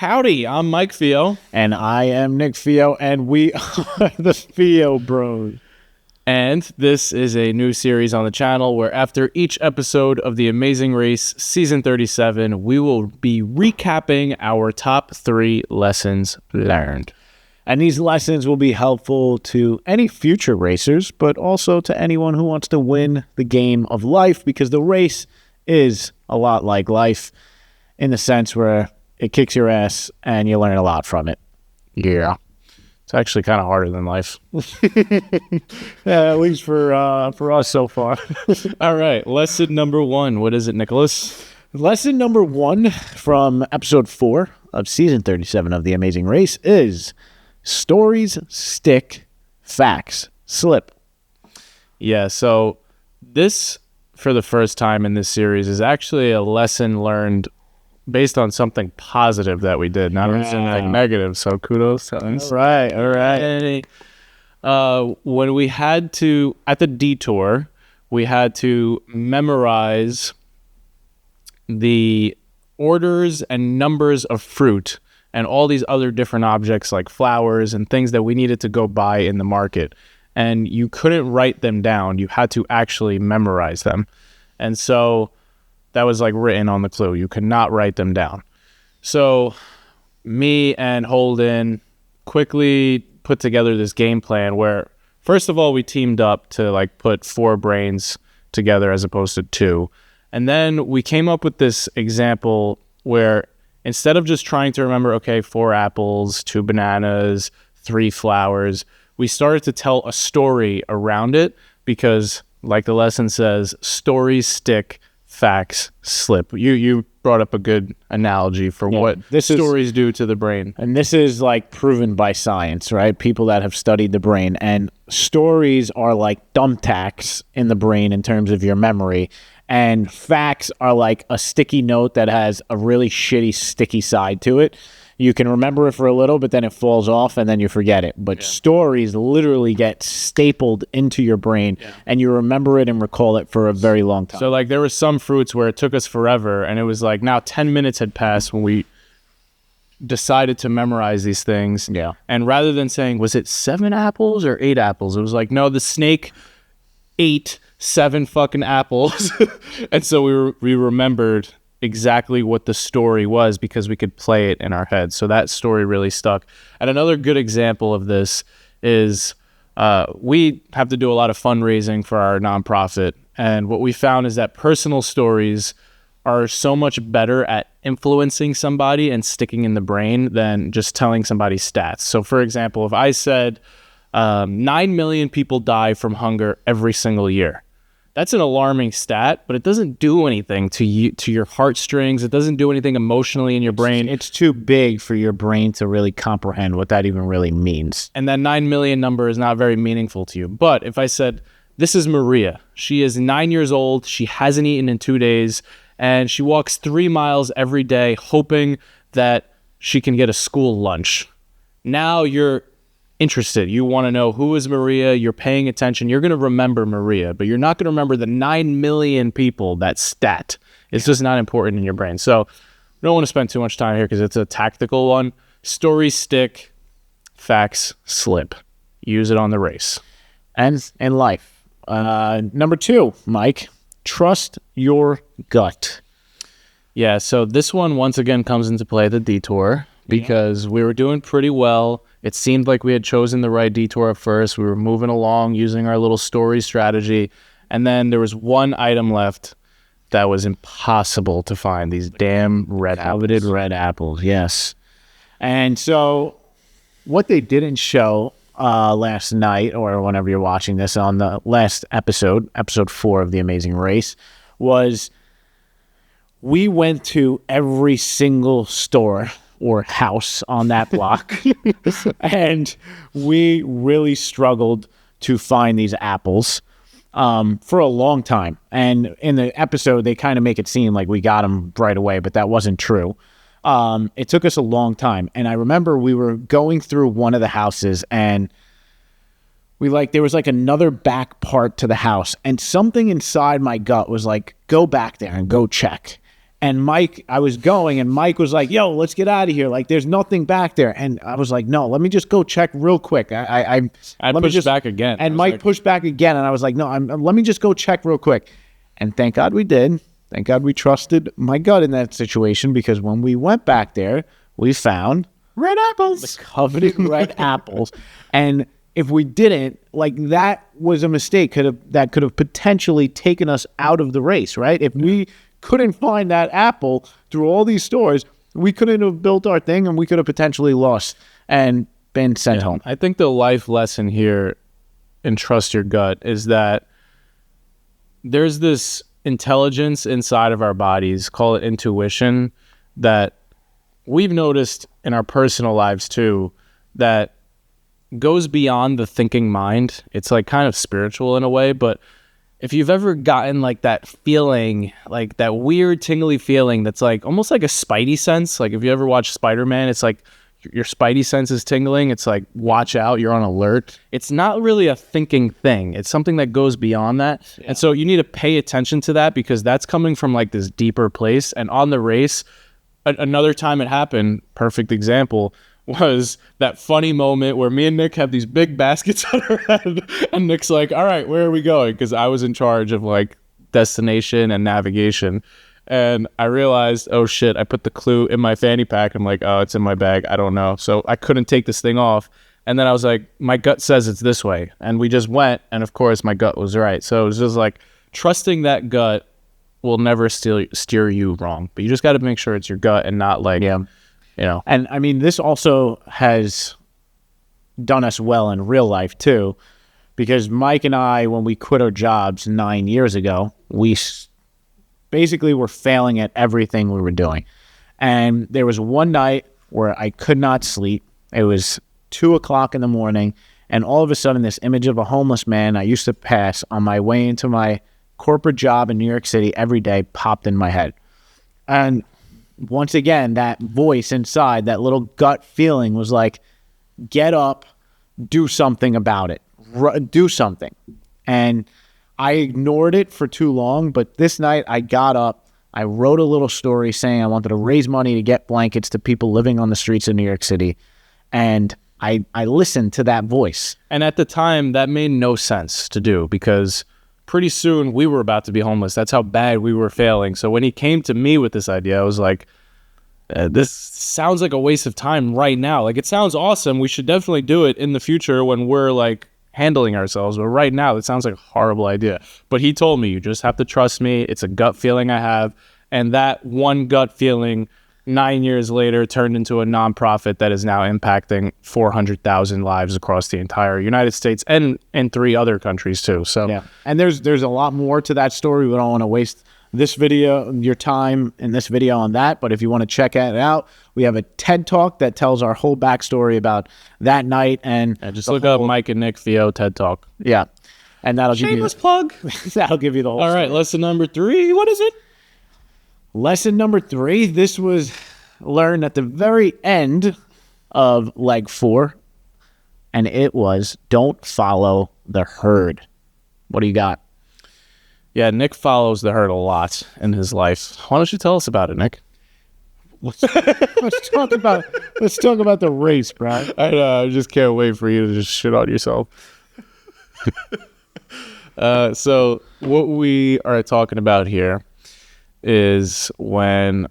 Howdy, I'm Mike Fio. And I am Nick Fio, and we are the Fio Bros. And this is a new series on the channel where after each episode of The Amazing Race Season 37, we will be recapping our top 3 lessons learned. And these lessons will be helpful to any future racers, but also to anyone who wants to win the game of life, because the race is a lot like life in the sense where it kicks your ass and you learn a lot from it. Yeah. It's actually kind of harder than life. Yeah, at least for us so far. All right. Lesson number 1. What is it, Nicholas? Lesson number 1 from episode 4 of season 37 of The Amazing Race is stories stick, facts slip. Yeah, so this, for the first time in this series, is actually a lesson learned based on something positive that we did, not anything negative. So kudos to us. All right. When we had to, at the detour, we had to memorize the orders and numbers of fruit and all these other different objects like flowers and things that we needed to go buy in the market. And you couldn't write them down. You had to actually memorize them. And so that was like written on the clue. You could not write them down. So me and Holden quickly put together this game plan where, first of all, we teamed up to like put 4 brains together as opposed to 2. And then we came up with this example where instead of just trying to remember, okay, 4 apples, 2 bananas, 3 flowers, we started to tell a story around it because, like the lesson says, stories stick, facts slip. You brought up a good analogy for what stories do to the brain. And this is like proven by science, right? People that have studied the brain. And stories are like thumbtacks in the brain in terms of your memory. And facts are like a sticky note that has a really shitty sticky side to it. You can remember it for a little, but then it falls off and then you forget it. But stories literally get stapled into your brain and you remember it and recall it for a very long time. So like there were some fruits where it took us forever and it was like now 10 minutes had passed when we decided to memorize these things. Yeah. And rather than saying, was it 7 apples or 8 apples? It was like, no, the snake ate 7 fucking apples. And so we remembered exactly what the story was because we could play it in our heads. So that story really stuck. And another good example of this is we have to do a lot of fundraising for our nonprofit. And what we found is that personal stories are so much better at influencing somebody and sticking in the brain than just telling somebody stats. So for example, if I said 9 million people die from hunger every single year, that's an alarming stat, but it doesn't do anything to you, to your heartstrings. It doesn't do anything emotionally in your brain. It's too big for your brain to really comprehend what that even really means. And that 9 million number is not very meaningful to you. But if I said, this is Maria. She is 9 years old. She hasn't eaten in 2 days. And she walks 3 miles every day hoping that she can get a school lunch. Now you're interested. You want to know who is Maria. You're paying attention. You're going to remember Maria, but you're not going to remember the 9 million people, that stat. It's just not important in your brain. So we don't want to spend too much time here because it's a tactical one. Stories stick, facts slip. Use it on the race. And in life. Number 2, Mike, trust your gut. Yeah, so this one once again comes into play, the detour, because we were doing pretty well. It seemed like we had chosen the right detour at first. We were moving along using our little story strategy. And then there was one item left that was impossible to find. These damn coveted red apples, yes. And so what they didn't show last night, or whenever you're watching this, on the last episode 4 of The Amazing Race, was we went to every single store or house on that block. And we really struggled to find these apples for a long time. And in the episode, they kind of make it seem like we got them right away, but that wasn't true. It took us a long time. And I remember we were going through one of the houses and there was like another back part to the house, and something inside my gut was like, go back there and go check. And Mike, I was going, and Mike was like, yo, let's get out of here. Like, there's nothing back there. And I was like, no, let me just go check real quick. I pushed back again. And Mike pushed back again. And I was like, no, let me just go check real quick. And thank God we did. Thank God we trusted my gut in that situation, because when we went back there, we found red apples. The coveted red apples. And if we didn't, like, that was a mistake that could have potentially taken us out of the race, right? If we couldn't find that apple through all these stores, we couldn't have built our thing, and we could have potentially lost and been sent home. I think the life lesson here in trust your gut is that there's this intelligence inside of our bodies, call it intuition, that we've noticed in our personal lives too, that goes beyond the thinking mind. It's like kind of spiritual in a way, but if you've ever gotten like that feeling, like that weird tingly feeling that's like almost like a spidey sense, like if you ever watch Spider-Man, it's like your spidey sense is tingling. It's like, watch out, you're on alert. It's not really a thinking thing. It's something that goes beyond that. Yeah. And so you need to pay attention to that, because that's coming from like this deeper place. And on the race, another time it happened, perfect example, was that funny moment where me and Nick have these big baskets on our head, and Nick's like, all right, where are we going? Because I was in charge of like destination and navigation. And I realized, oh shit, I put the clue in my fanny pack. I'm like, oh, it's in my bag. I don't know. So I couldn't take this thing off. And then I was like, my gut says it's this way. And we just went. And of course, my gut was right. So it was just like, trusting that gut will never steer you wrong. But you just got to make sure it's your gut and not like, you know. And I mean, this also has done us well in real life too, because Mike and I, when we quit our jobs 9 years ago, we basically were failing at everything we were doing. And there was one night where I could not sleep. It was 2:00 in the morning, and all of a sudden this image of a homeless man I used to pass on my way into my corporate job in New York City every day popped in my head. And once again, that voice inside, that little gut feeling was like, get up, do something about it, do something. And I ignored it for too long, but this night I got up, I wrote a little story saying I wanted to raise money to get blankets to people living on the streets of New York City. And I listened to that voice. And at the time, that made no sense to do, because pretty soon we were about to be homeless. That's how bad we were failing. So when he came to me with this idea, I was like, this sounds like a waste of time right now. Like, it sounds awesome. We should definitely do it in the future when we're like handling ourselves. But right now, it sounds like a horrible idea. But he told me, you just have to trust me. It's a gut feeling I have. And that one gut feeling 9 years later turned into a nonprofit that is now impacting 400,000 lives across the entire United States and in 3 other countries too. So yeah, and there's a lot more to that story. We don't want to waste this video, your time in this video on that, but if you want to check it out, we have a TED Talk that tells our whole backstory about that night. And just look up Mike and Nick Theo TED Talk. Yeah, and that'll shameless plug. That'll give you the whole. All right, lesson number 3. What is it? Lesson number 3, this was learned at the very end of leg 4, and it was, don't follow the herd. What do you got? Yeah, Nick follows the herd a lot in his life. Why don't you tell us about it, Nick? Let's talk about the race, Brian. I know, I just can't wait for you to just shit on yourself. So what we are talking about here is when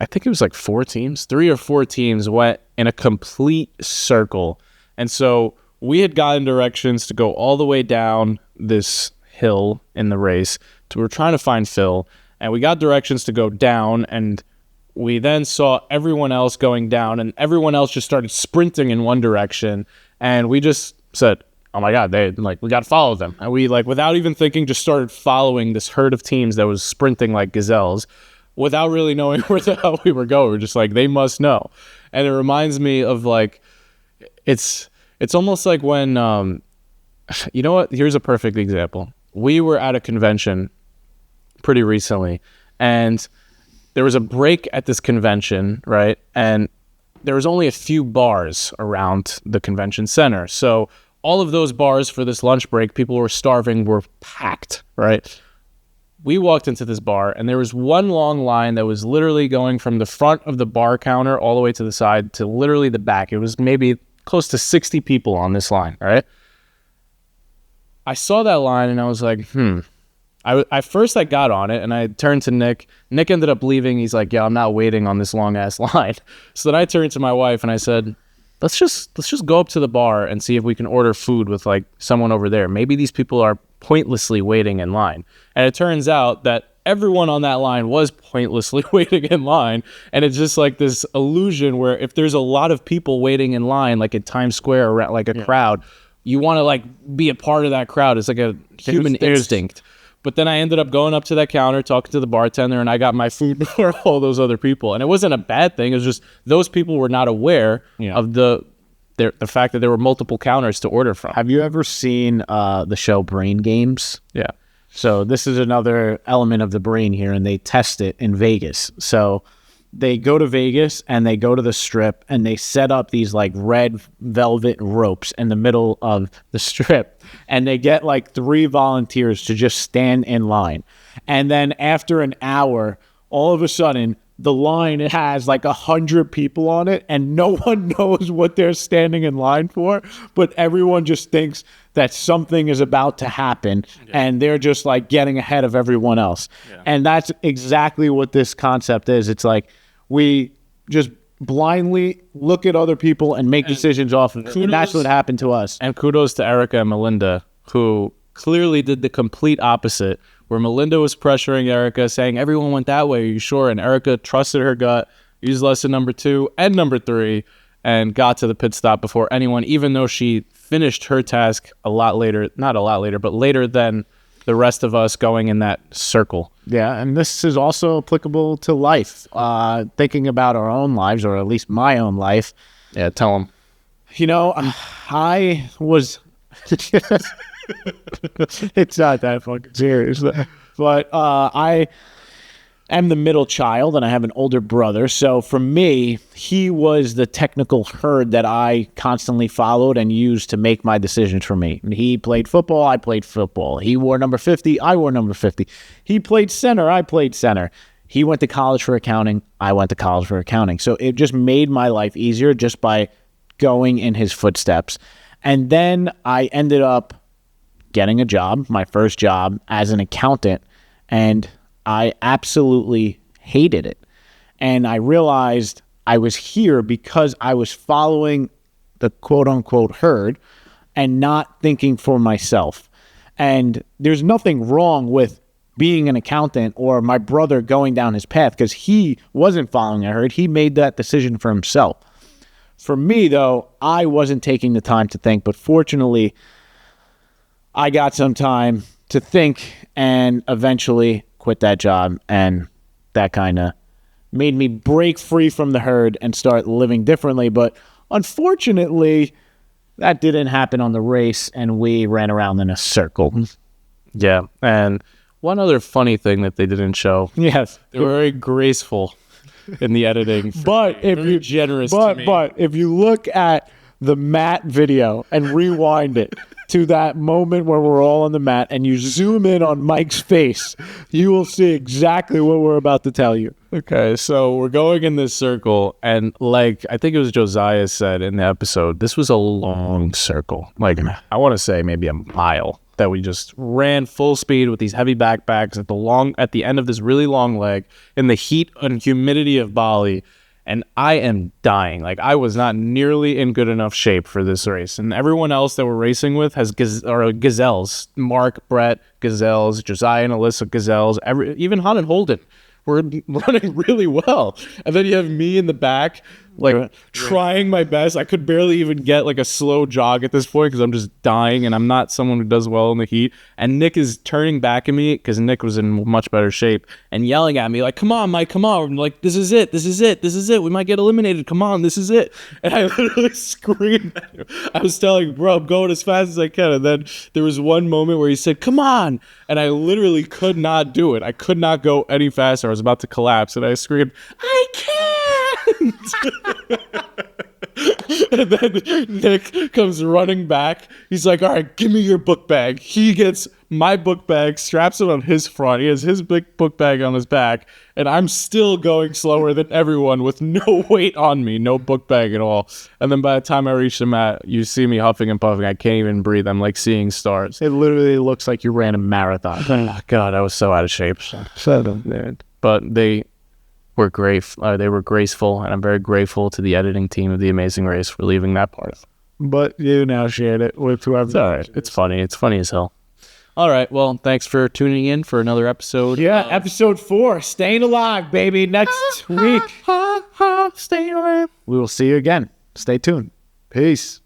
I think it was like 3 or 4 teams went in a complete circle. And so we had gotten directions to go all the way down this hill in the race. We were trying to find Phil, and we got directions to go down, and we then saw everyone else going down, and everyone else just started sprinting in one direction. And we just said, oh my God, we got to follow them. And we, like, without even thinking, just started following this herd of teams that was sprinting like gazelles without really knowing where the hell we were going. We're just like, they must know. And it reminds me of, like, it's almost like when, you know what? Here's a perfect example. We were at a convention pretty recently, and there was a break at this convention, right? And there was only a few bars around the convention center. So all of those bars for this lunch break, people were starving, were packed, right? we walked into this bar, and there was one long line that was literally going from the front of the bar counter all the way to the side to literally the back. It was maybe close to 60 people on this line, right? I saw that line, and I was like, I first got on it, and I turned to Nick. Nick ended up leaving. He's like, yeah, I'm not waiting on this long-ass line. So then I turned to my wife, and I said, let's just go up to the bar and see if we can order food with, like, someone over there. Maybe these people are pointlessly waiting in line. And it turns out that everyone on that line was pointlessly waiting in line. And it's just like this illusion where if there's a lot of people waiting in line, like at Times Square, or like a crowd, you want to, like, be a part of that crowd. It's like a human instinct. But then I ended up going up to that counter, talking to the bartender, and I got my food before all those other people. And it wasn't a bad thing. It was just those people were not aware of the fact that there were multiple counters to order from. Have you ever seen the show Brain Games? Yeah. So this is another element of the brain here, and they test it in Vegas. So they go to Vegas, and they go to the Strip, and they set up these, like, red velvet ropes in the middle of the Strip, and they get, like, 3 volunteers to just stand in line. And then after an hour, all of a sudden, the line has like 100 people on it, and no one knows what they're standing in line for, but everyone just thinks that something is about to happen, and they're just like getting ahead of everyone else. And that's exactly what this concept is. It's like we just blindly look at other people and make decisions off of it. And that's what happened to us. And kudos to Erica and Melinda, who clearly did the complete opposite, where Melinda was pressuring Erica, saying, everyone went that way, are you sure? And Erica trusted her gut, used lesson number 2 and number 3, and got to the pit stop before anyone, even though she finished her task a lot later, not a lot later, but later than the rest of us going in that circle. Yeah, and this is also applicable to life. Thinking about our own lives, or at least my own life. Yeah, tell them. You know, I was... It's not that fucking serious. But I am the middle child, and I have an older brother. So for me, he was the technical herd that I constantly followed and used to make my decisions for me. He played football, I played football. He wore number 50, I wore number 50. He played center, I played center. He went to college for accounting, I went to college for accounting. So it just made my life easier just by going in his footsteps. And then I ended up getting a job, my first job as an accountant, and I absolutely hated it. And I realized I was here because I was following the quote-unquote herd and not thinking for myself. And there's nothing wrong with being an accountant or my brother going down his path, because he wasn't following a herd. He made that decision for himself. For me, though, I wasn't taking the time to think, but fortunately, I got some time to think and eventually quit that job, and that kind of made me break free from the herd and start living differently. But unfortunately, that didn't happen on the race, and we ran around in a circle. Yeah, and one other funny thing that they didn't show. Yes. They were very graceful in the editing. But if you generous to me. But if you look at the mat video and rewind it to that moment where we're all on the mat, and you zoom in on Mike's face, you will see exactly what we're about to tell you. Okay, so we're going in this circle, and like I think it was Josiah said in the episode, this was a long circle. Like I want to say maybe a mile that we just ran full speed with these heavy backpacks at the end of this really long leg in the heat and humidity of Bali. And I am dying. Like, I was not nearly in good enough shape for this race. And everyone else that we're racing with has gazelles. Mark, Brett, gazelles. Josiah and Alyssa, gazelles. Even Han and Holden were running really well. And then you have me in the back, like, trying my best. I could barely even get, like, a slow jog at this point because I'm just dying, and I'm not someone who does well in the heat. And Nick is turning back at me because Nick was in much better shape and yelling at me, like, come on, Mike, come on. I'm like, this is it. This is it. This is it. We might get eliminated. Come on, this is it. And I literally screamed at him. I was telling him, bro, I'm going as fast as I can. And then there was one moment where he said, come on. And I literally could not do it. I could not go any faster. I was about to collapse. And I screamed, I can't. And then Nick comes running back. He's like, all right, give me your book bag. He gets my book bag, straps it on his front. He has his big book bag on his back, and I'm still going slower than everyone with no weight on me, no book bag at all. And then by the time I reach the mat, you see me huffing and puffing. I can't even breathe. I'm like seeing stars. It literally looks like you ran a marathon. Oh, God, I was so out of shape. But they were great. They were graceful, and I'm very grateful to the editing team of The Amazing Race for leaving that part. But you now shared it with whoever. It's all right. It's funny. It's funny as hell. All right. Well, thanks for tuning in for another episode. Yeah, episode 4, Staying Alive, baby, next week. Staying alive. We will see you again. Stay tuned. Peace.